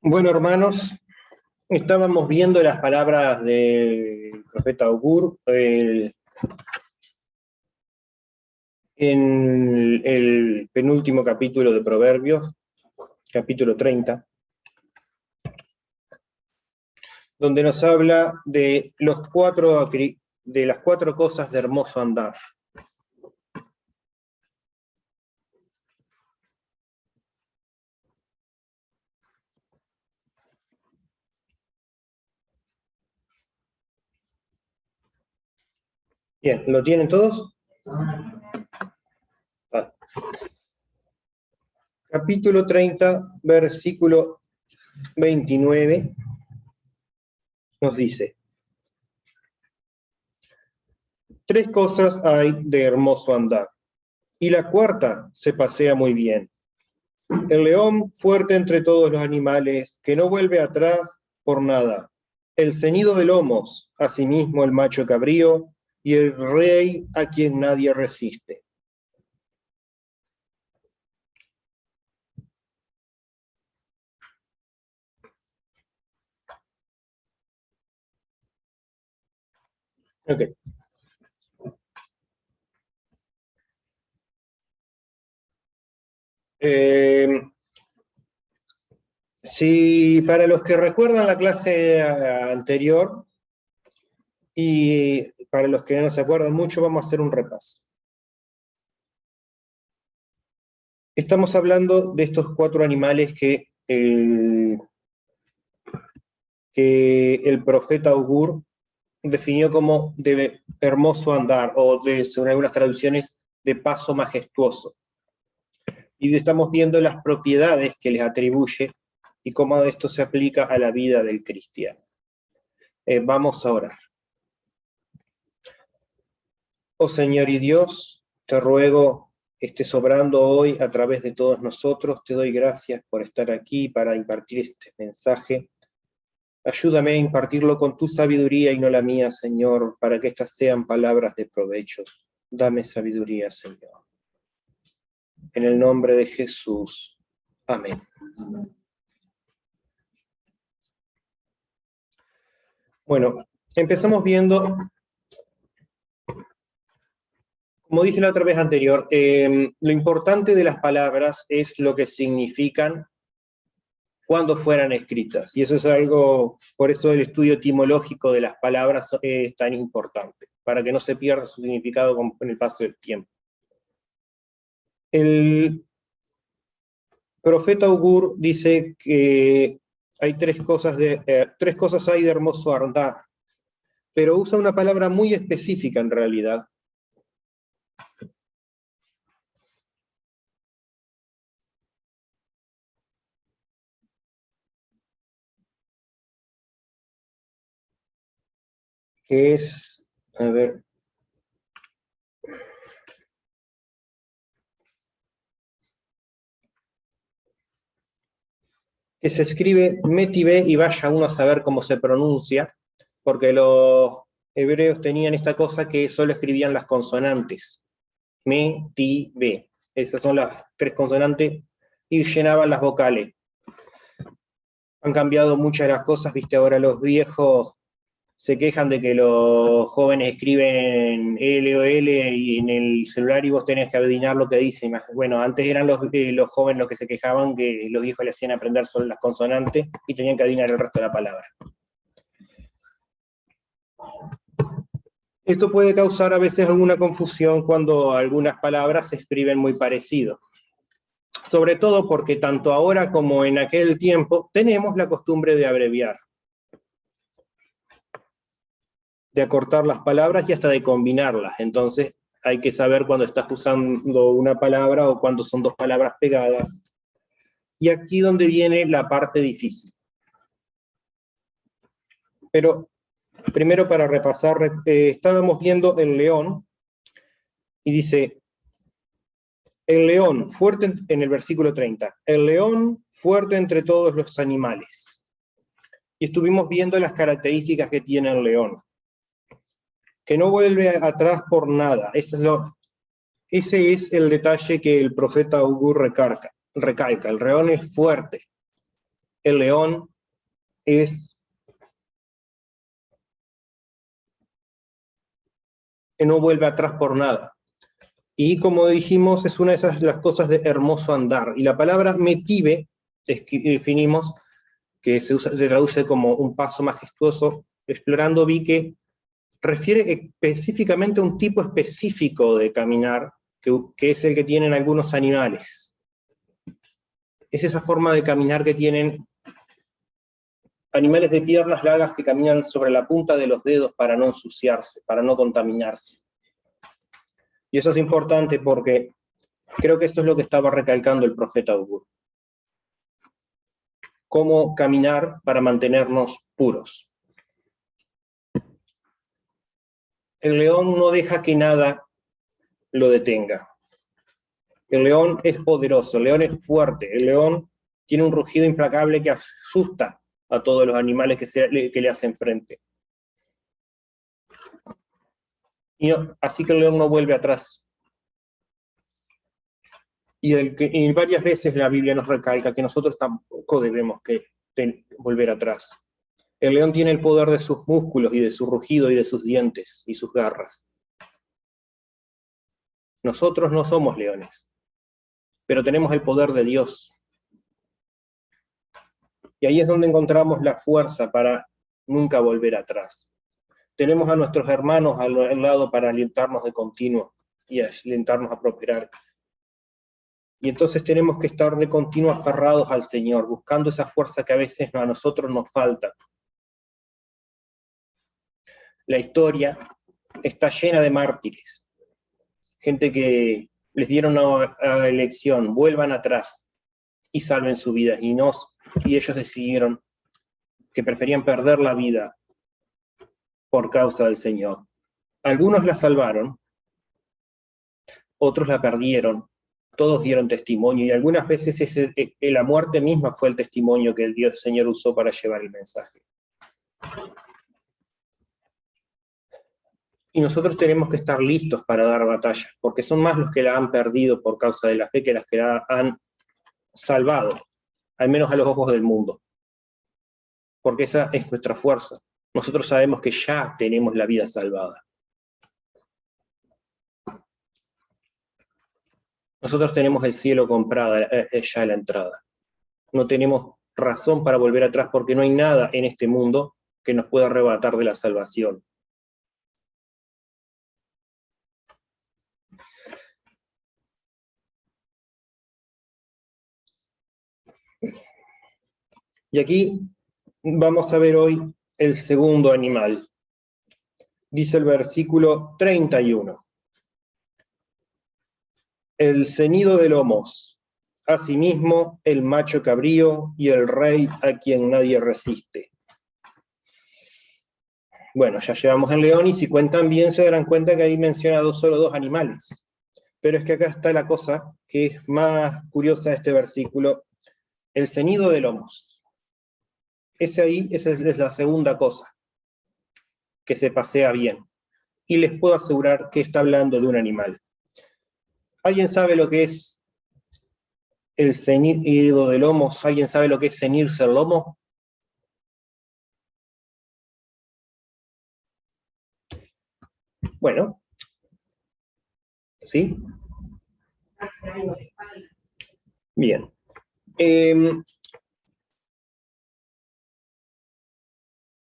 Bueno, hermanos, estábamos viendo las palabras del profeta Augur en el penúltimo capítulo de Proverbios, capítulo 30, donde nos habla de las cuatro cosas de hermoso andar. Bien, ¿lo tienen todos? Capítulo 30, versículo 29, nos dice: tres cosas hay de hermoso andar, y la cuarta se pasea muy bien. El león fuerte entre todos los animales, que no vuelve atrás por nada. El ceñido de lomos, asimismo el macho cabrío, y el rey a quien nadie resiste. Ok. Si para los que recuerdan la clase anterior, y para los que no se acuerdan mucho, vamos a hacer un repaso. Estamos hablando de estos cuatro animales que el profeta Augur definió como de hermoso andar, o según algunas traducciones, de paso majestuoso. Y estamos viendo las propiedades que les atribuye y cómo esto se aplica a la vida del cristiano. Vamos a orar. Oh Señor y Dios, te ruego estés obrando hoy a través de todos nosotros. Te doy gracias por estar aquí para impartir este mensaje. Ayúdame a impartirlo con tu sabiduría y no la mía, Señor, para que estas sean palabras de provecho. Dame sabiduría, Señor. En el nombre de Jesús. Amén. Bueno, empezamos viendo, como dije la otra vez anterior, lo importante de las palabras es lo que significan cuando fueran escritas. Y eso es algo, por eso el estudio etimológico de las palabras es tan importante, para que no se pierda su significado con el paso del tiempo. El profeta Augur dice que hay tres cosas hay de hermoso andar, pero usa una palabra muy específica en realidad. Que es, a ver, que se escribe Metibe, y vaya uno a saber cómo se pronuncia, porque los hebreos tenían esta cosa que solo escribían las consonantes. Metibe. Esas son las tres consonantes y llenaban las vocales. Han cambiado muchas de las cosas, viste, ahora los viejos se quejan de que los jóvenes escriben L o L y en el celular y vos tenés que adivinar lo que dicen. Bueno, antes eran los jóvenes los que se quejaban que los viejos le hacían aprender solo las consonantes y tenían que adivinar el resto de la palabra. Esto puede causar a veces alguna confusión cuando algunas palabras se escriben muy parecido. Sobre todo porque tanto ahora como en aquel tiempo tenemos la costumbre de abreviar, de acortar las palabras y hasta de combinarlas. Entonces hay que saber cuando estás usando una palabra o cuando son dos palabras pegadas. Y aquí donde viene la parte difícil. Pero primero, para repasar, estábamos viendo el león, y dice, el león fuerte, en el versículo 30, el león fuerte entre todos los animales. Y estuvimos viendo las características que tiene el león, que no vuelve atrás por nada. Ese es el detalle que el profeta Augur recalca. El león es fuerte. el león no vuelve atrás por nada. Y como dijimos, es una de las cosas de hermoso andar. Y la palabra metive, definimos que se traduce como un paso majestuoso. Explorando vi que refiere específicamente a un tipo específico de caminar, que es el que tienen algunos animales. Es esa forma de caminar que tienen animales de piernas largas que caminan sobre la punta de los dedos para no ensuciarse, para no contaminarse. Y eso es importante porque creo que eso es lo que estaba recalcando el profeta Hud. Cómo caminar para mantenernos puros. El león no deja que nada lo detenga. El león es poderoso, el león es fuerte, el león tiene un rugido implacable que asusta a todos los animales que le hacen frente. Así que el león no vuelve atrás. Y varias veces la Biblia nos recalca que nosotros tampoco debemos volver atrás. El león tiene el poder de sus músculos y de su rugido y de sus dientes y sus garras. Nosotros no somos leones, pero tenemos el poder de Dios. Y ahí es donde encontramos la fuerza para nunca volver atrás. Tenemos a nuestros hermanos al lado para alentarnos de continuo y alentarnos a prosperar. Y entonces tenemos que estar de continuo aferrados al Señor, buscando esa fuerza que a veces a nosotros nos falta. La historia está llena de mártires, gente que les dieron una elección, vuelvan atrás y salven su vida, y ellos decidieron que preferían perder la vida por causa del Señor. Algunos la salvaron, otros la perdieron, todos dieron testimonio, y algunas veces la muerte misma fue el testimonio que el Señor usó para llevar el mensaje. Y nosotros tenemos que estar listos para dar batalla, porque son más los que la han perdido por causa de la fe que las que la han salvado, al menos a los ojos del mundo. Porque esa es nuestra fuerza. Nosotros sabemos que ya tenemos la vida salvada. Nosotros tenemos el cielo comprado ya a la entrada. No tenemos razón para volver atrás porque no hay nada en este mundo que nos pueda arrebatar de la salvación. Y aquí vamos a ver hoy el segundo animal. Dice el versículo 31. El ceñido de lomos, asimismo el macho cabrío y el rey a quien nadie resiste. Bueno, ya llevamos el león y si cuentan bien se darán cuenta que ahí mencionado solo dos animales. Pero es que acá está la cosa que es más curiosa de este versículo. El ceñido de lomos. Esa es la segunda cosa que se pasea bien. Y les puedo asegurar que está hablando de un animal. ¿Alguien sabe lo que es el ceñido de lomos? ¿Alguien sabe lo que es ceñirse el lomo? Bueno, ¿sí? Bien.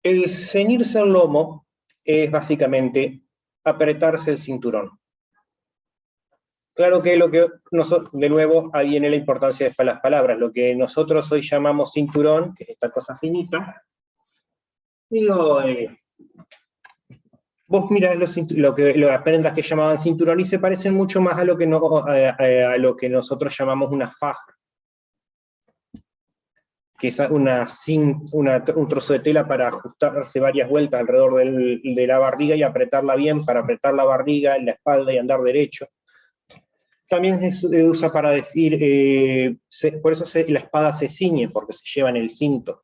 El ceñirse el lomo es básicamente apretarse el cinturón. Claro que de nuevo, ahí viene la importancia de las palabras. Lo que nosotros hoy llamamos cinturón, que es esta cosa finita, vos mirás las prendas que llamaban cinturón y se parecen mucho más a lo que nosotros llamamos una faja, que es un trozo de tela para ajustarse varias vueltas alrededor de la barriga y apretarla bien, para apretar la barriga, la espalda y andar derecho. También se usa para decir, por eso la espada se ciñe, porque se lleva en el cinto.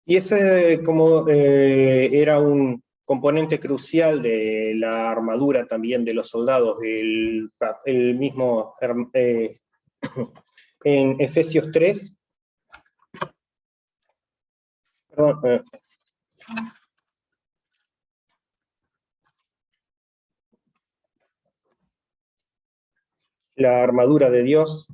Y ese era un componente crucial de la armadura también de los soldados, el mismo en Efesios 3, perdón, la armadura de Dios.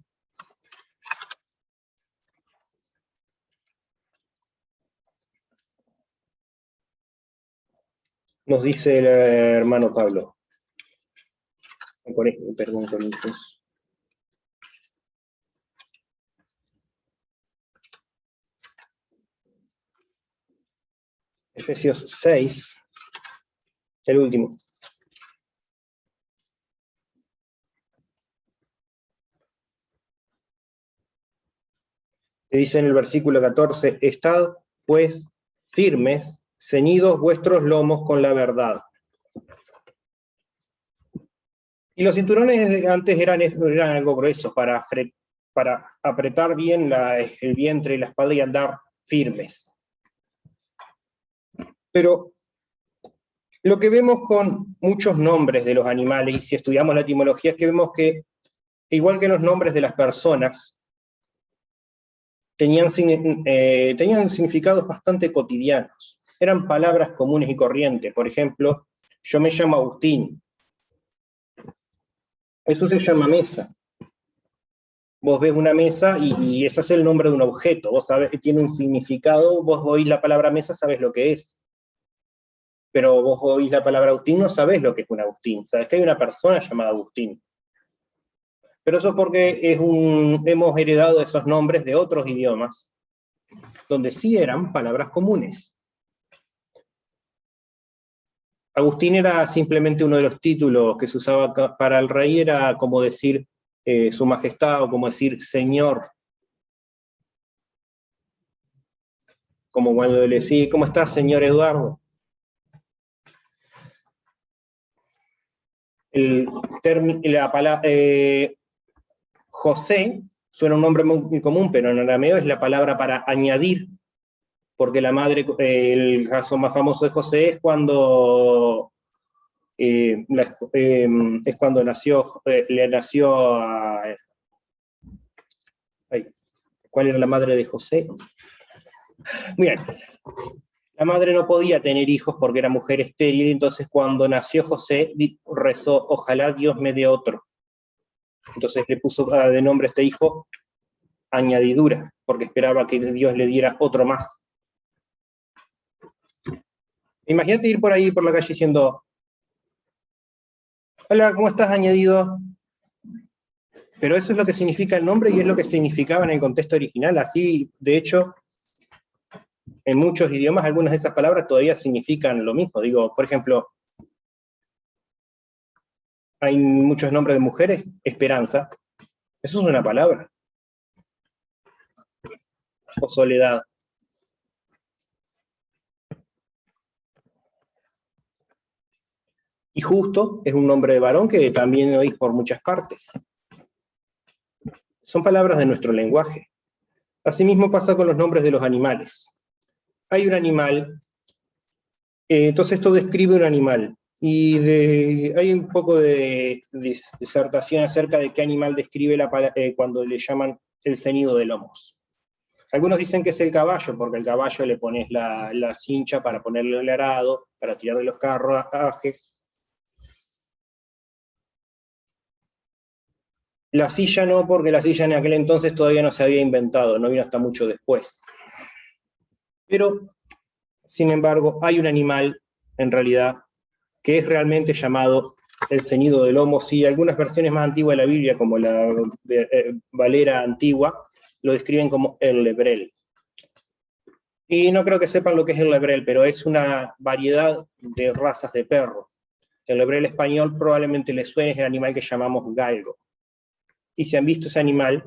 Nos dice el hermano Pablo. Perdón, Corintios. Efesios 6, el último. Dice en el versículo 14, estad pues firmes, ceñidos vuestros lomos con la verdad. Y los cinturones antes eran algo gruesos para apretar bien el vientre y la espalda y andar firmes. Pero lo que vemos con muchos nombres de los animales, y si estudiamos la etimología, es que vemos que, igual que los nombres de las personas, tenían significados bastante cotidianos. Eran palabras comunes y corrientes. Por ejemplo, yo me llamo Agustín. Eso se llama mesa. Vos ves una mesa y ese es el nombre de un objeto. Vos sabés que tiene un significado, vos oís la palabra mesa, sabés lo que es. Pero vos oís la palabra Agustín, no sabés lo que es un Agustín. Sabés que hay una persona llamada Agustín. Pero eso es porque hemos heredado esos nombres de otros idiomas, donde sí eran palabras comunes. Agustín era simplemente uno de los títulos que se usaba para el rey, era como decir su majestad o como decir señor. Como cuando le decía, ¿cómo estás, señor Eduardo? José suena un nombre muy común, pero en arameo es la palabra para añadir, porque la madre, el caso más famoso de José es cuando le nació a... ¿Cuál era la madre de José? Bien, la madre no podía tener hijos porque era mujer estéril, entonces cuando nació José rezó, ojalá Dios me dé otro. Entonces le puso de nombre a este hijo añadidura, porque esperaba que Dios le diera otro más. Imagínate ir por ahí por la calle diciendo, hola, ¿cómo estás, añadido? Pero eso es lo que significa el nombre y es lo que significaba en el contexto original. Así, de hecho, en muchos idiomas algunas de esas palabras todavía significan lo mismo. Digo, por ejemplo, hay muchos nombres de mujeres, Esperanza, eso es una palabra. O Soledad. Y Justo es un nombre de varón que también oís por muchas partes. Son palabras de nuestro lenguaje. Asimismo pasa con los nombres de los animales. Hay un animal, entonces esto describe un animal, y hay un poco de disertación acerca de qué animal describe cuando le llaman el ceñido de lomos. Algunos dicen que es el caballo, porque al caballo le pones la cincha para ponerle el arado, para tirarle los carruajes. La silla no, porque la silla en aquel entonces todavía no se había inventado, no vino hasta mucho después. Pero, sin embargo, hay un animal, en realidad, que es realmente llamado el ceñido de lomos, y algunas versiones más antiguas de la Biblia, como la Valera antigua, lo describen como el lebrel. Y no creo que sepan lo que es el lebrel, pero es una variedad de razas de perro. El lebrel español probablemente les suene, es el animal que llamamos galgo. Y si han visto ese animal,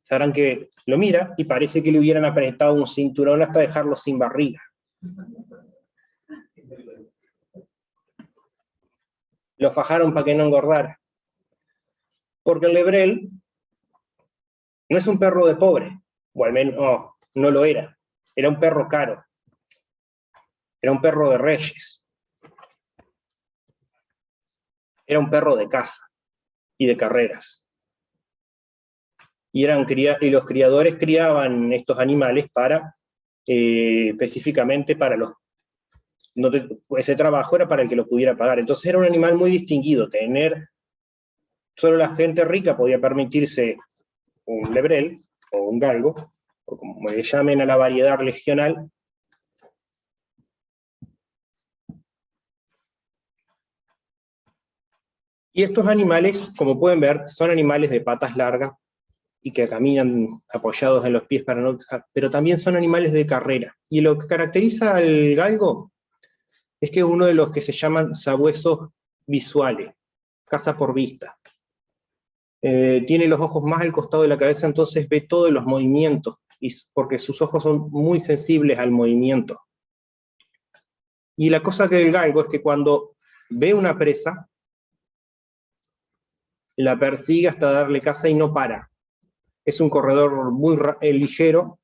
sabrán que lo mira y parece que le hubieran apretado un cinturón hasta dejarlo sin barriga. Lo fajaron para que no engordara. Porque el lebrel no es un perro de pobre, o al menos no lo era. Era un perro caro. Era un perro de reyes. Era un perro de caza y de carreras. Y los criadores criaban estos animales para, específicamente para los... ese trabajo era para el que lo pudiera pagar. Entonces era un animal muy distinguido. Solo la gente rica podía permitirse un lebrel o un galgo, o como le llamen a la variedad regional. Y estos animales, como pueden ver, son animales de patas largas y que caminan apoyados en los pies para no... pero también son animales de carrera. Y lo que caracteriza al galgo es que es uno de los que se llaman sabuesos visuales, caza por vista. Tiene los ojos más al costado de la cabeza, entonces ve todos los movimientos, porque sus ojos son muy sensibles al movimiento. Y la cosa que el galgo es que cuando ve una presa, la persigue hasta darle caza y no para. Es un corredor muy ligero.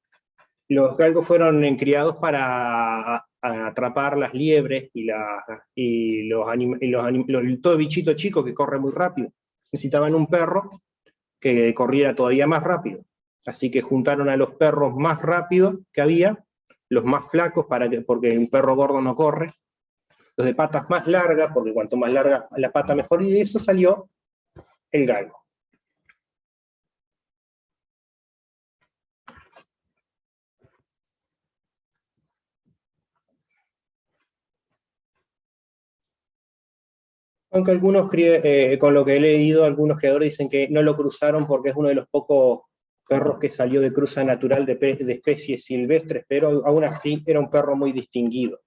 Los galgos fueron criados para atrapar las liebres y todo bichito chico que corre muy rápido. Necesitaban un perro que corriera todavía más rápido. Así que juntaron a los perros más rápidos que había, los más flacos, porque un perro gordo no corre, los de patas más largas, porque cuanto más larga la pata mejor, y de eso salió el galgo. Aunque algunos, con lo que he leído, algunos creadores dicen que no lo cruzaron porque es uno de los pocos perros que salió de cruza natural de especies silvestres, pero aún así era un perro muy distinguido.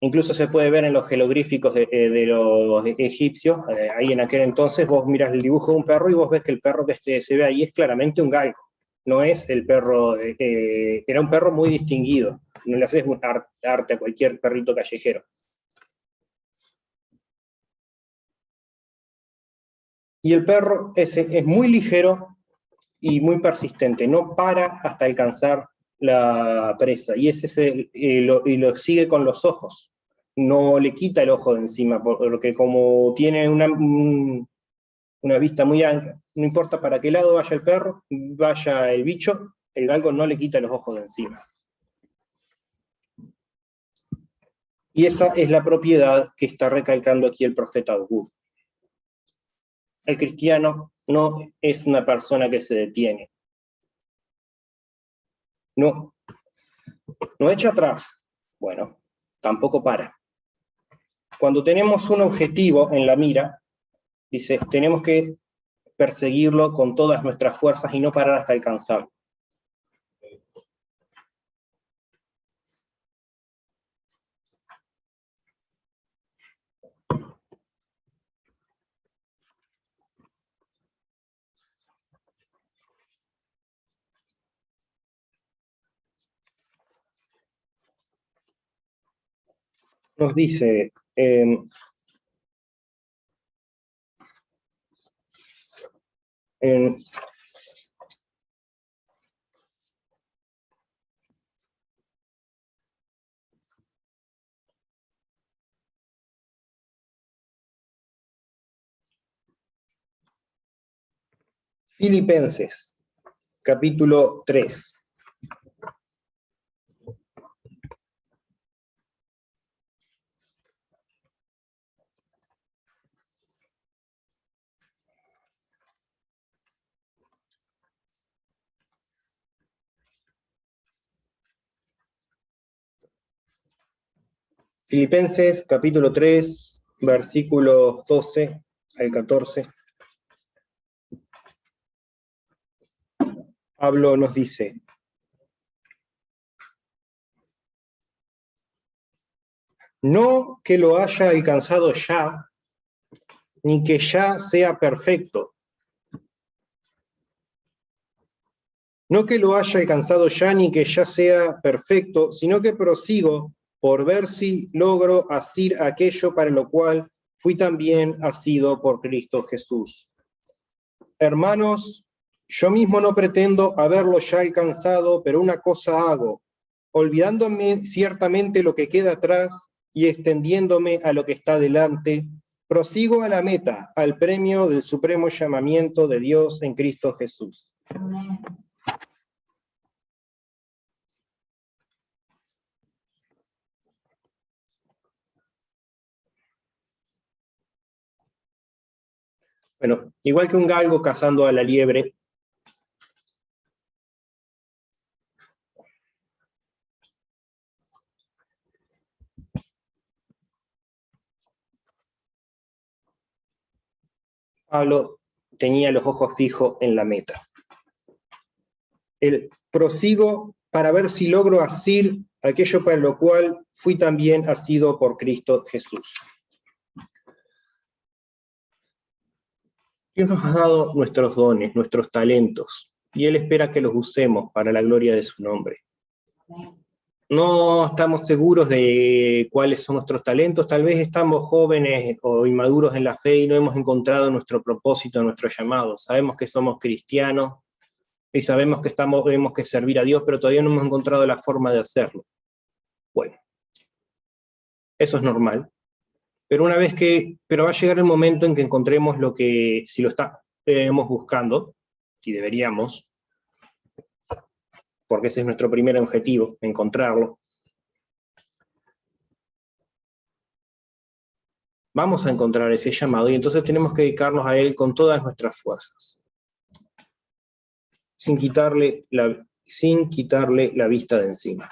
Incluso se puede ver en los jeroglíficos de los egipcios, ahí en aquel entonces vos miras el dibujo de un perro y vos ves que el perro que se ve ahí es claramente un galgo, no es el perro, era un perro muy distinguido, no le haces arte a cualquier perrito callejero. Y el perro es muy ligero y muy persistente, no para hasta alcanzar la presa, y lo sigue con los ojos, no le quita el ojo de encima, porque como tiene una vista muy amplia, no importa para qué lado vaya el perro, vaya el bicho, el galgo no le quita los ojos de encima. Y esa es la propiedad que está recalcando aquí el profeta Hugh. El cristiano no es una persona que se detiene. No echa atrás. Bueno, tampoco para. Cuando tenemos un objetivo en la mira, dice, tenemos que perseguirlo con todas nuestras fuerzas y no parar hasta alcanzarlo. Nos dice, en Filipenses, capítulo 3. Filipenses, capítulo 3, versículos 12 al 14. Pablo nos dice, no que lo haya alcanzado ya, ni que ya sea perfecto. No que lo haya alcanzado ya, ni que ya sea perfecto, sino que prosigo por ver si logro asir aquello para lo cual fui también asido por Cristo Jesús. Hermanos, yo mismo no pretendo haberlo ya alcanzado, pero una cosa hago, olvidándome ciertamente lo que queda atrás y extendiéndome a lo que está delante, prosigo a la meta, al premio del supremo llamamiento de Dios en Cristo Jesús. Amén. Bueno, igual que un galgo cazando a la liebre, Pablo tenía los ojos fijos en la meta. El prosigo para ver si logro asir aquello para lo cual fui también asido por Cristo Jesús. Dios nos ha dado nuestros dones, nuestros talentos, y Él espera que los usemos para la gloria de su nombre. No estamos seguros de cuáles son nuestros talentos, tal vez estamos jóvenes o inmaduros en la fe y no hemos encontrado nuestro propósito, nuestro llamado. Sabemos que somos cristianos y sabemos que tenemos que servir a Dios, pero todavía no hemos encontrado la forma de hacerlo. Bueno, eso es normal. Pero va a llegar el momento en que encontremos lo que, si lo estamos buscando, y deberíamos, porque ese es nuestro primer objetivo, encontrarlo. Vamos a encontrar ese llamado y entonces tenemos que dedicarnos a él con todas nuestras fuerzas, sin quitarle la vista de encima.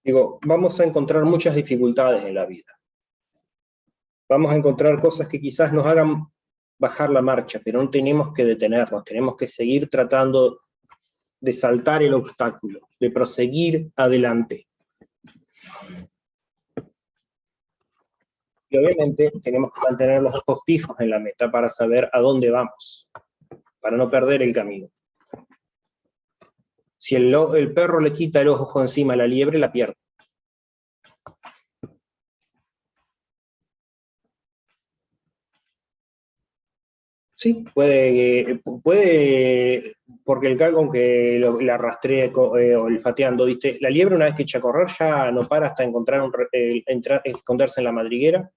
Digo, vamos a encontrar muchas dificultades en la vida. Vamos a encontrar cosas que quizás nos hagan bajar la marcha, pero no tenemos que detenernos, tenemos que seguir tratando de saltar el obstáculo, de proseguir adelante. Y obviamente tenemos que mantener los ojos fijos en la meta para saber a dónde vamos, para no perder el camino. Si el perro le quita el ojo encima a la liebre, la pierde. Sí, puede, porque el galgo, aunque la rastree olfateando, ¿viste? La liebre una vez que echa a correr ya no para hasta encontrar esconderse en la madriguera.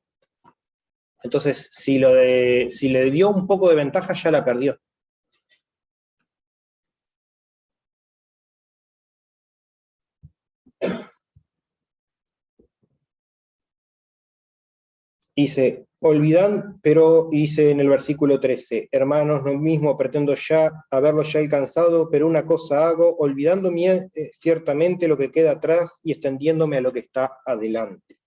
Entonces, si le dio un poco de ventaja, ya la perdió. Dice, dice en el versículo 13, hermanos, lo mismo pretendo ya haberlo ya alcanzado, pero una cosa hago, olvidándome ciertamente lo que queda atrás y extendiéndome a lo que está adelante.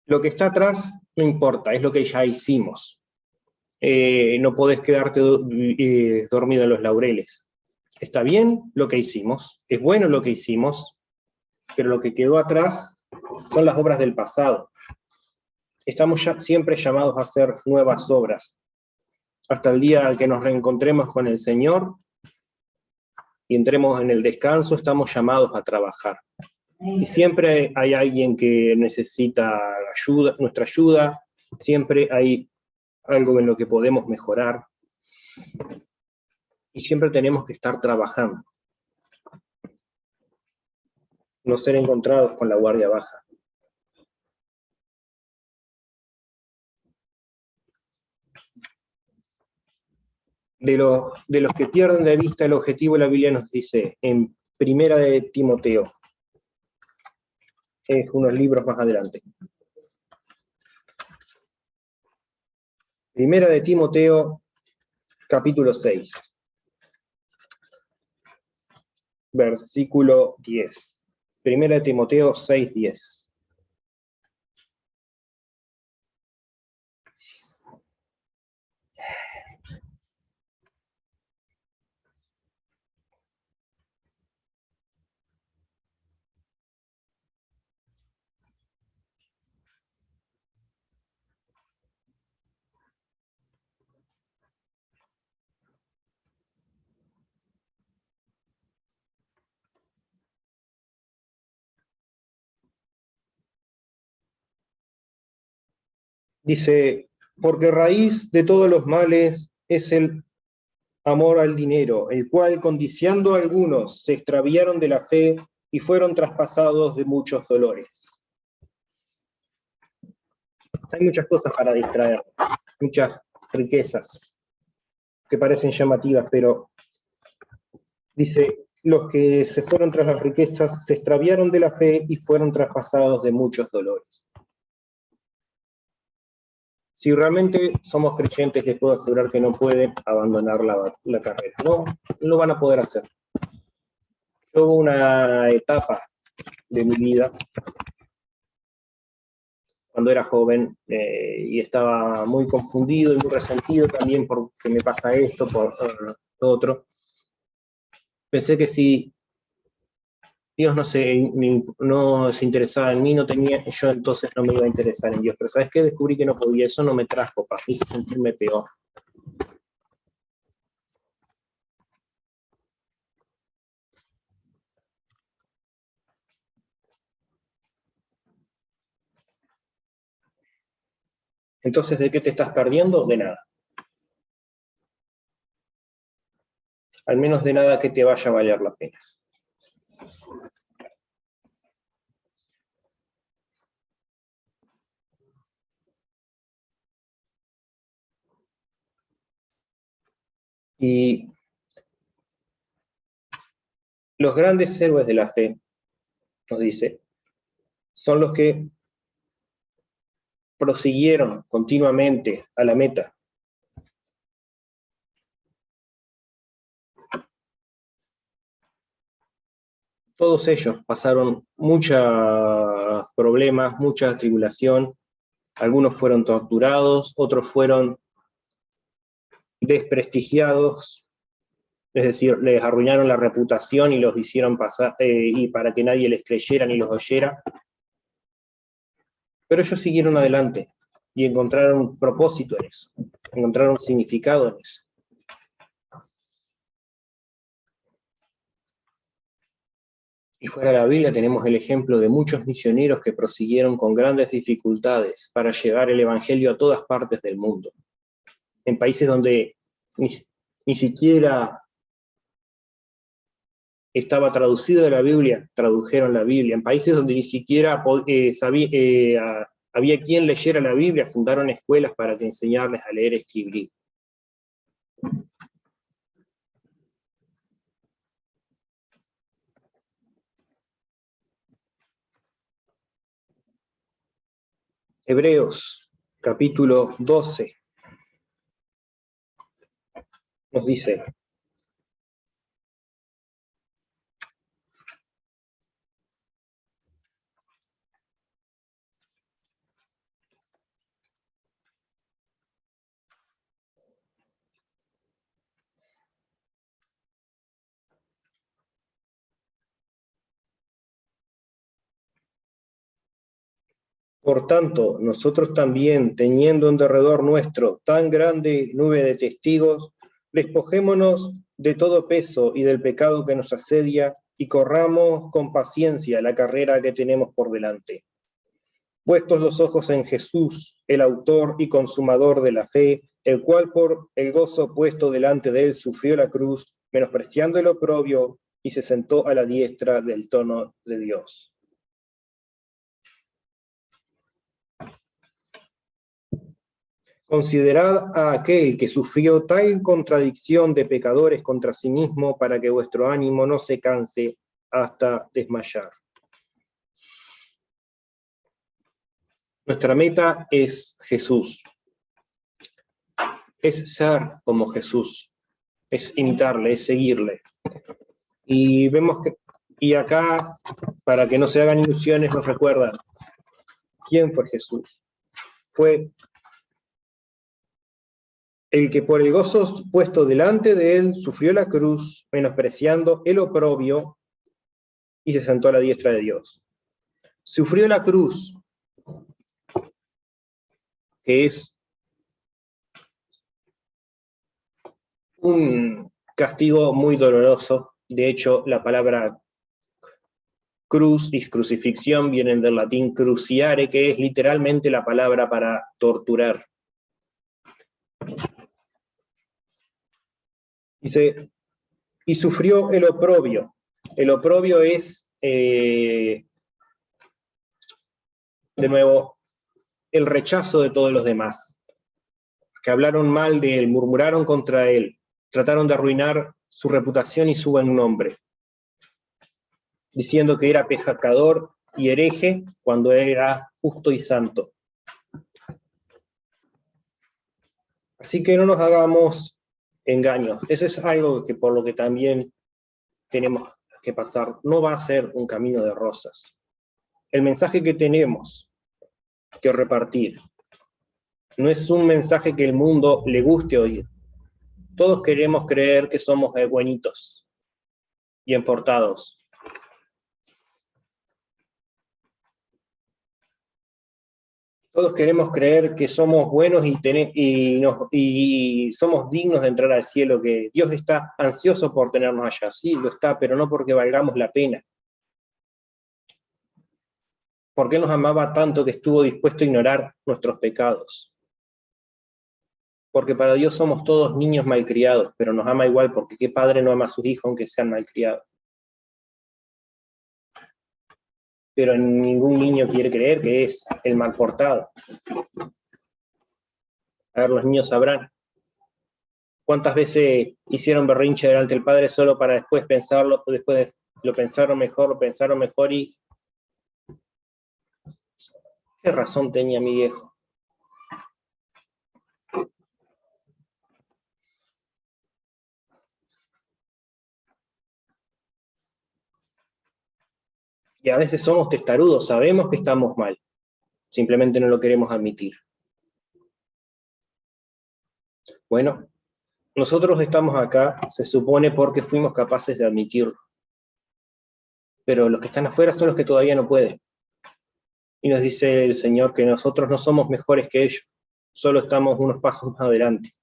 Lo que está atrás no importa, es lo que ya hicimos. No podés quedarte dormido en los laureles. Está bien lo que hicimos, es bueno lo que hicimos, pero lo que quedó atrás son las obras del pasado. Estamos siempre llamados a hacer nuevas obras, hasta el día que nos reencontremos con el Señor y entremos en el descanso, estamos llamados a trabajar. Y siempre hay alguien que necesita nuestra ayuda, siempre hay algo en lo que podemos mejorar, y siempre tenemos que estar trabajando. No ser encontrados con la guardia baja. De los que pierden de vista el objetivo, la Biblia nos dice, en Primera de Timoteo, es unos libros más adelante. Primera de Timoteo, capítulo 6, versículo 10. Primera de Timoteo 6, 10. Dice, Porque raíz de todos los males es el amor al dinero, el cual, codiciando a algunos, se extraviaron de la fe y fueron traspasados de muchos dolores. Hay muchas cosas para distraer, muchas riquezas que parecen llamativas, pero dice, los que se fueron tras las riquezas se extraviaron de la fe y fueron traspasados de muchos dolores. Si realmente somos creyentes, les puedo asegurar que no pueden abandonar la carrera. No lo van a poder hacer. Yo hubo una etapa de mi vida, cuando era joven, y estaba muy confundido y muy resentido también porque me pasa esto, por lo otro. Pensé que si Dios no se interesaba en mí, yo entonces no me iba a interesar en Dios. Pero ¿sabes qué? Descubrí que no podía, eso no me trajo paz, me hizo sentirme peor. Entonces, ¿de qué te estás perdiendo? De nada. Al menos de nada que te vaya a valer la pena. Y los grandes héroes de la fe, nos dice, son los que prosiguieron continuamente a la meta. Todos ellos pasaron muchos problemas, mucha tribulación. Algunos fueron torturados, otros fueron desprestigiados, es decir, les arruinaron la reputación y los hicieron pasar, y para que nadie les creyera ni los oyera. Pero ellos siguieron adelante y encontraron un propósito en eso, encontraron un significado en eso. Y fuera de la Biblia tenemos el ejemplo de muchos misioneros que prosiguieron con grandes dificultades para llevar el Evangelio a todas partes del mundo. En países donde ni siquiera estaba traducido de la Biblia, tradujeron la Biblia. En países donde ni siquiera había quien leyera la Biblia, fundaron escuelas para enseñarles a leer y escribir. Hebreos, capítulo 12, nos dice: por tanto, nosotros también, teniendo en derredor nuestro tan grande nube de testigos, despojémonos de todo peso y del pecado que nos asedia, y corramos con paciencia la carrera que tenemos por delante. Puestos los ojos en Jesús, el autor y consumador de la fe, el cual por el gozo puesto delante de él sufrió la cruz, menospreciando el oprobio, y se sentó a la diestra del trono de Dios. Considerad a aquel que sufrió tal contradicción de pecadores contra sí mismo, para que vuestro ánimo no se canse hasta desmayar. Nuestra meta es Jesús. Es ser como Jesús. Es imitarle, es seguirle. Y vemos que, y acá, para que no se hagan ilusiones, nos recuerdan quién fue Jesús. Fue el que por el gozo puesto delante de él sufrió la cruz, menospreciando el oprobio, y se sentó a la diestra de Dios. Sufrió la cruz, que es un castigo muy doloroso. De hecho, la palabra cruz y crucifixión vienen del latín cruciare, que es literalmente la palabra para torturar. Dice, y sufrió el oprobio. El oprobio es, de nuevo, el rechazo de todos los demás, que hablaron mal de él, murmuraron contra él, trataron de arruinar su reputación y su buen nombre, diciendo que era pecador y hereje cuando era justo y santo. Así que no nos hagamos engaños. Eso es algo que por lo que también tenemos que pasar. No va a ser un camino de rosas. El mensaje que tenemos que repartir no es un mensaje que el mundo le guste oír. Todos queremos creer que somos buenitos, bien portados. Todos queremos creer que somos buenos y somos dignos de entrar al cielo, que Dios está ansioso por tenernos allá. Sí, lo está, pero no porque valgamos la pena. Porque Él nos amaba tanto que estuvo dispuesto a ignorar nuestros pecados. Porque para Dios somos todos niños malcriados, pero nos ama igual, porque ¿qué padre no ama a sus hijos aunque sean malcriados? Pero ningún niño quiere creer que es el mal portado. A ver, los niños sabrán cuántas veces hicieron berrinche delante del padre solo para después pensarlo, después lo pensaron mejor y... ¿Qué razón tenía mi viejo? Y a veces somos testarudos, sabemos que estamos mal, simplemente no lo queremos admitir. Bueno, nosotros estamos acá, se supone, porque fuimos capaces de admitirlo. Pero los que están afuera son los que todavía no pueden. Y nos dice el Señor que nosotros no somos mejores que ellos, solo estamos unos pasos más adelante.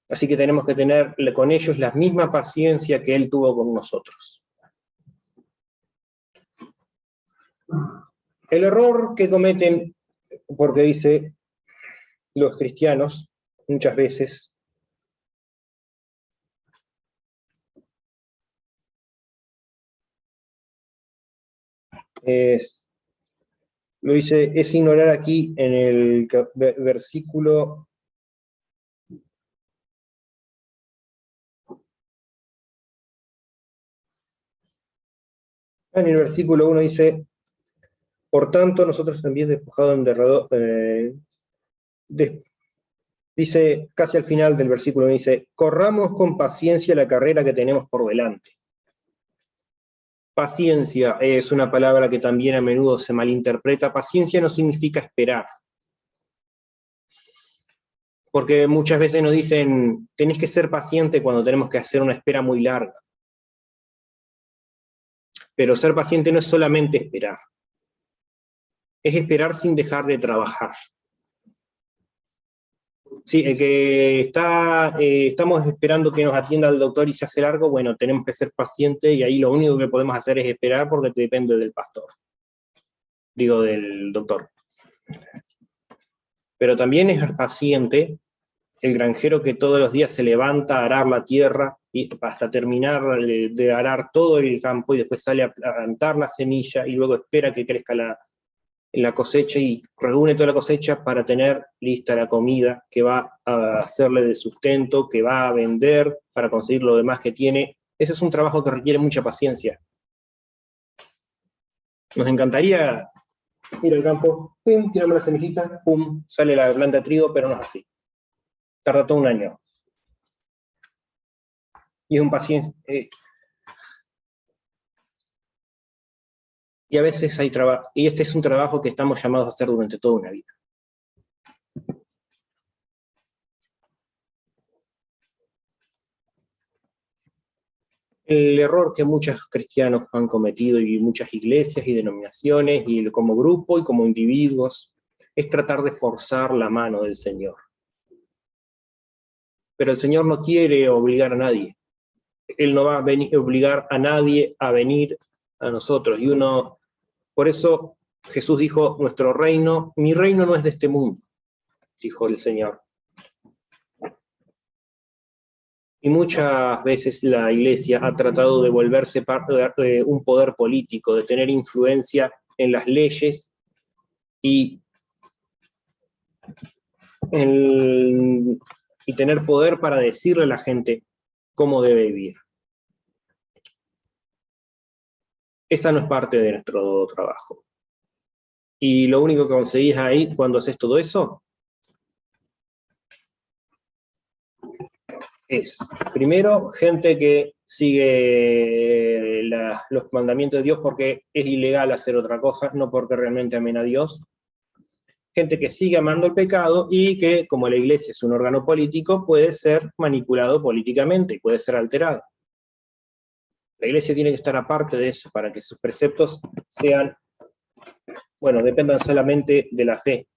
Así que tenemos que tener con ellos la misma paciencia que Él tuvo con nosotros. El error que cometen, porque dice los cristianos muchas veces, lo dice, es ignorar aquí en el versículo. En el versículo 1 dice, por tanto, nosotros también despojados en derredor, dice, casi al final del versículo, dice, corramos con paciencia la carrera que tenemos por delante. Paciencia es una palabra que también a menudo se malinterpreta. Paciencia no significa esperar. Porque muchas veces nos dicen, tenés que ser paciente cuando tenemos que hacer una espera muy larga. Pero ser paciente no es solamente esperar. Es esperar sin dejar de trabajar. Sí, el que estamos esperando que nos atienda el doctor y se hace largo, bueno, tenemos que ser pacientes y ahí lo único que podemos hacer es esperar porque depende del pastor. Digo, del doctor. Pero también es paciente el granjero que todos los días se levanta a arar la tierra y hasta terminar de arar todo el campo y después sale a plantar la semilla y luego espera que crezca la cosecha y reúne toda la cosecha para tener lista la comida que va a hacerle de sustento, que va a vender para conseguir lo demás que tiene. Ese es un trabajo que requiere mucha paciencia. Nos encantaría ir al campo, pum, tiramos la semillita, pum, sale la planta de trigo, pero no es así. Tarda todo un año. Y es un paciencia. Y a veces hay trabajo, y este es un trabajo que estamos llamados a hacer durante toda una vida. El error que muchos cristianos han cometido y muchas iglesias y denominaciones y como grupo y como individuos es tratar de forzar la mano del Señor. Pero el Señor no quiere obligar a nadie. Él no va a obligar a nadie a venir a nosotros. Y por eso Jesús dijo, mi reino no es de este mundo, dijo el Señor. Y muchas veces la Iglesia ha tratado de volverse parte de un poder político, de tener influencia en las leyes y tener poder para decirle a la gente cómo debe vivir. Esa no es parte de nuestro trabajo. Y lo único que conseguís ahí cuando haces todo eso es, primero, gente que sigue los mandamientos de Dios porque es ilegal hacer otra cosa, no porque realmente amen a Dios. Gente que sigue amando el pecado y que, como la Iglesia es un órgano político, puede ser manipulado políticamente, puede ser alterado. La Iglesia tiene que estar aparte de eso para que sus preceptos sean, bueno, dependan solamente de la fe.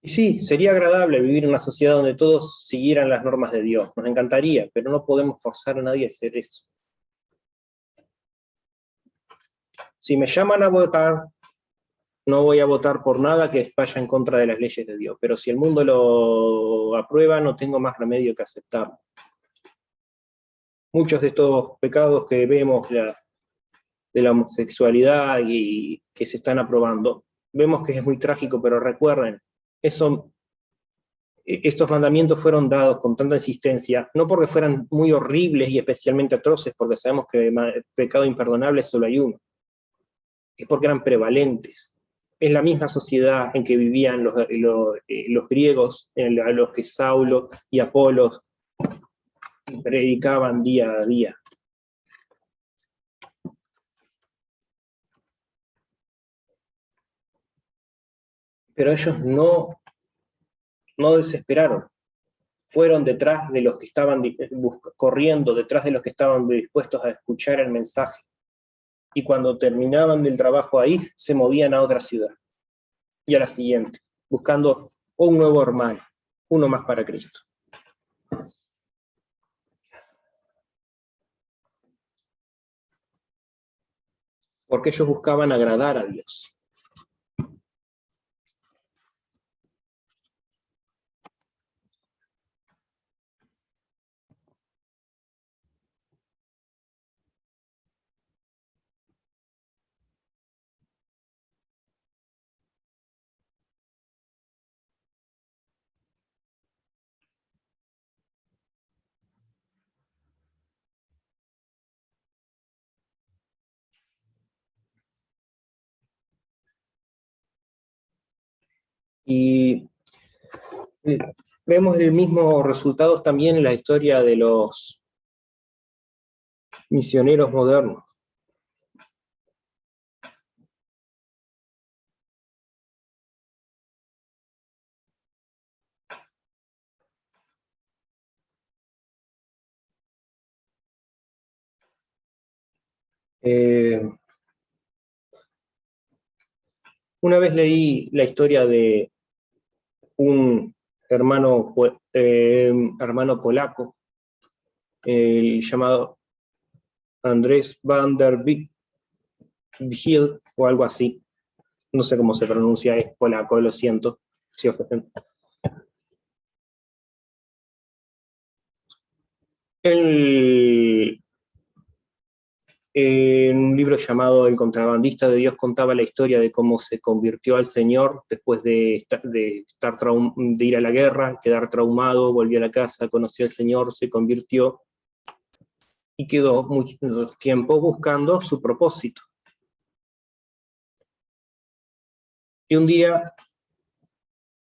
Y sí, sería agradable vivir en una sociedad donde todos siguieran las normas de Dios, nos encantaría, pero no podemos forzar a nadie a hacer eso. Si me llaman a votar, no voy a votar por nada que vaya en contra de las leyes de Dios, pero si el mundo lo aprueba, no tengo más remedio que aceptarlo. Muchos de estos pecados que vemos de la homosexualidad y que se están aprobando, vemos que es muy trágico, pero recuerden, estos mandamientos fueron dados con tanta insistencia, no porque fueran muy horribles y especialmente atroces, porque sabemos que pecado imperdonable solo hay uno, es porque eran prevalentes. Es la misma sociedad en que vivían los griegos, a los que Saulo y Apolos predicaban día a día. Pero ellos no desesperaron. Fueron detrás de los que estaban corriendo, detrás de los que estaban dispuestos a escuchar el mensaje. Y cuando terminaban del trabajo ahí, se movían a otra ciudad. Y a la siguiente, buscando un nuevo hermano, uno más para Cristo. Porque ellos buscaban agradar a Dios. Y vemos el mismo resultado también en la historia de los misioneros modernos. Una vez leí la historia de un hermano polaco, llamado Andrés van der Vigil, o algo así. No sé cómo se pronuncia, es polaco, lo siento. Si él, en un libro llamado El contrabandista de Dios, contaba la historia de cómo se convirtió al Señor después de ir a la guerra, quedar traumado, volvió a la casa, conoció al Señor, se convirtió y quedó mucho tiempo buscando su propósito. Y un día,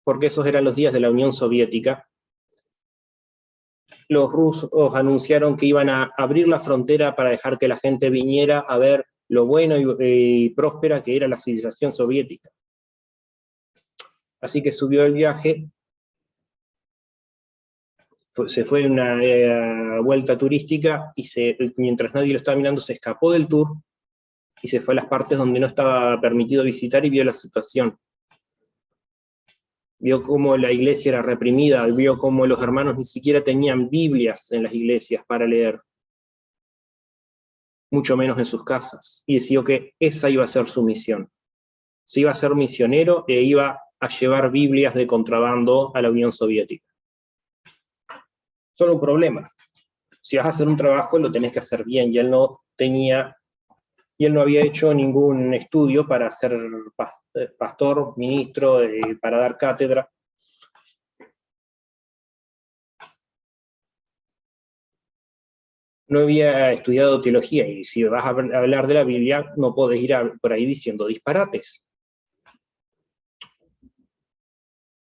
porque esos eran los días de la Unión Soviética, los rusos anunciaron que iban a abrir la frontera para dejar que la gente viniera a ver lo bueno y próspera que era la civilización soviética. Así que subió el viaje, se fue en una vuelta turística y mientras nadie lo estaba mirando se escapó del tour y se fue a las partes donde no estaba permitido visitar y vio la situación. Vio cómo la iglesia era reprimida, vio cómo los hermanos ni siquiera tenían Biblias en las iglesias para leer, mucho menos en sus casas, y decidió que esa iba a ser su misión. Se iba a ser misionero e iba a llevar Biblias de contrabando a la Unión Soviética. Solo un problema. Si vas a hacer un trabajo, lo tenés que hacer bien, y él no había hecho ningún estudio para ser pastor, ministro, para dar cátedra. No había estudiado teología, y si vas a hablar de la Biblia, no podés ir por ahí diciendo disparates.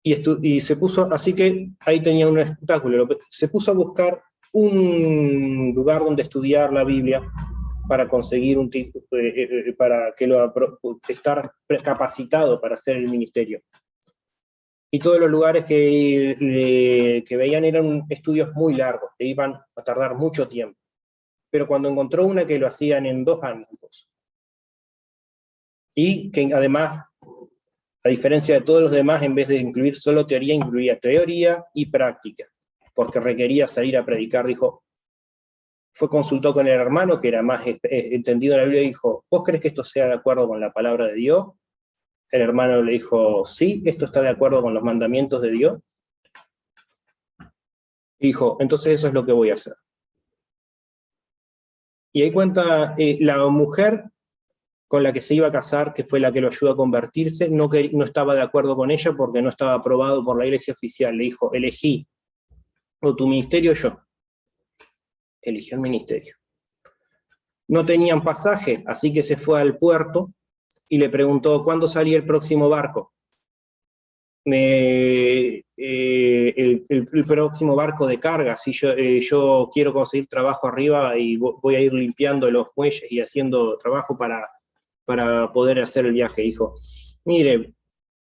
Y se puso, así que ahí tenía un obstáculo, se puso a buscar un lugar donde estudiar la Biblia para conseguir un título, para estar capacitado para hacer el ministerio. Y todos los lugares que veían eran estudios muy largos, que iban a tardar mucho tiempo. Pero cuando encontró una que lo hacían en 2 años, y que además, a diferencia de todos los demás, en vez de incluir solo teoría, incluía teoría y práctica, porque requería salir a predicar. Consultó con el hermano, que era más entendido en la Biblia, y dijo, ¿vos crees que esto sea de acuerdo con la palabra de Dios? El hermano le dijo, sí, esto está de acuerdo con los mandamientos de Dios. Y dijo, entonces eso es lo que voy a hacer. Y ahí cuenta, la mujer con la que se iba a casar, que fue la que lo ayudó a convertirse, no estaba de acuerdo con ella porque no estaba aprobado por la iglesia oficial. Le dijo, elegí, o tu ministerio o yo. Eligió el ministerio. No tenían pasaje, así que se fue al puerto y le preguntó, ¿cuándo salía el próximo barco? El próximo barco de carga, si yo quiero conseguir trabajo arriba y voy a ir limpiando los muelles y haciendo trabajo para poder hacer el viaje. Dijo, mire,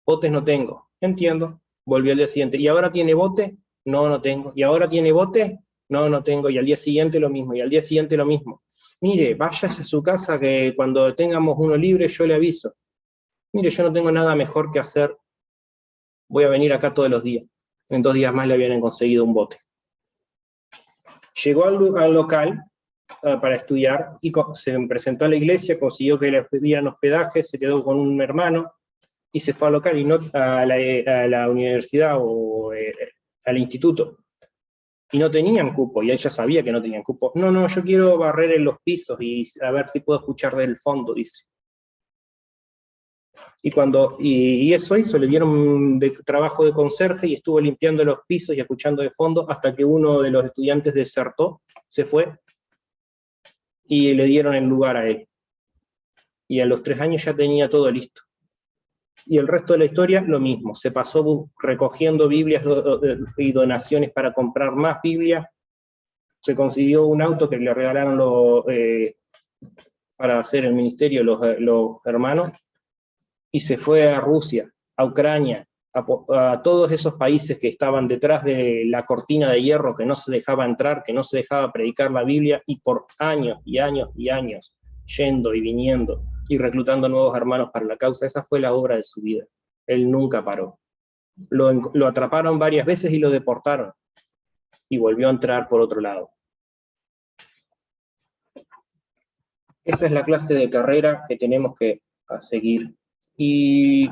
botes no tengo. Entiendo. Volvió al día siguiente. ¿Y ahora tiene bote? No, no tengo. ¿Y ahora tiene bote? No, no tengo. Y al día siguiente lo mismo. Y al día siguiente lo mismo. Mire, váyase a su casa que cuando tengamos uno libre yo le aviso. Mire, yo no tengo nada mejor que hacer. Voy a venir acá todos los días. En 2 días más le habían conseguido un bote. Llegó al local para estudiar y se presentó a la iglesia, consiguió que le dieran hospedaje, se quedó con un hermano y se fue al local y no a la universidad o al instituto. Y no tenían cupo, y ella sabía que no tenían cupo. No, yo quiero barrer en los pisos y a ver si puedo escuchar del fondo, dice. Y eso hizo, le dieron trabajo de conserje y estuvo limpiando los pisos y escuchando de fondo hasta que uno de los estudiantes desertó, se fue, y le dieron el lugar a él. Y a los 3 años ya tenía todo listo. Y el resto de la historia, lo mismo. Se pasó recogiendo Biblias y donaciones para comprar más Biblias. Se consiguió un auto que le regalaron para hacer el ministerio los hermanos, y se fue a Rusia, a Ucrania, a todos esos países que estaban detrás de la cortina de hierro, que no se dejaba entrar, que no se dejaba predicar la Biblia, y por años y años y años, yendo y viniendo, y reclutando nuevos hermanos para la causa. Esa fue la obra de su vida. Él nunca paró. Lo atraparon varias veces y lo deportaron, y volvió a entrar por otro lado. Esa es la clase de carrera que tenemos que seguir. Y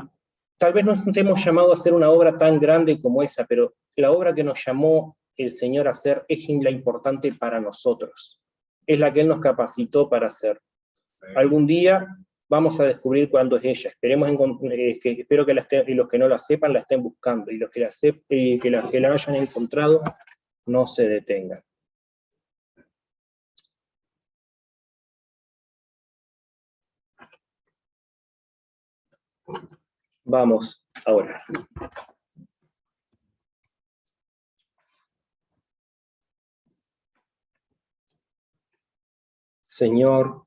tal vez no estemos llamados a hacer una obra tan grande como esa, pero la obra que nos llamó el Señor a hacer es la importante para nosotros. Es la que Él nos capacitó para hacer. Algún día vamos a descubrir cuándo es ella. Espero que los que no la sepan la estén buscando, y los que la hayan encontrado no se detengan. Vamos a orar. Señor,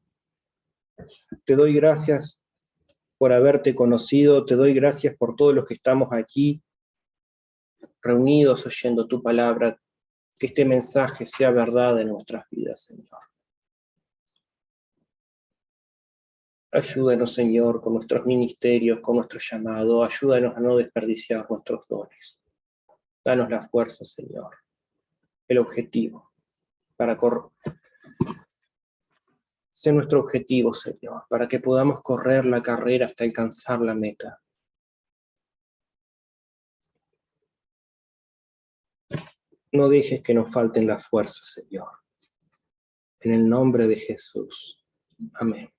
te doy gracias por haberte conocido, te doy gracias por todos los que estamos aquí reunidos oyendo tu palabra, que este mensaje sea verdad en nuestras vidas, Señor. Ayúdanos, Señor, con nuestros ministerios, con nuestro llamado, ayúdanos a no desperdiciar nuestros dones. Danos la fuerza, Señor, el objetivo, para Sé nuestro objetivo, Señor, para que podamos correr la carrera hasta alcanzar la meta. No dejes que nos falten las fuerzas, Señor. En el nombre de Jesús. Amén.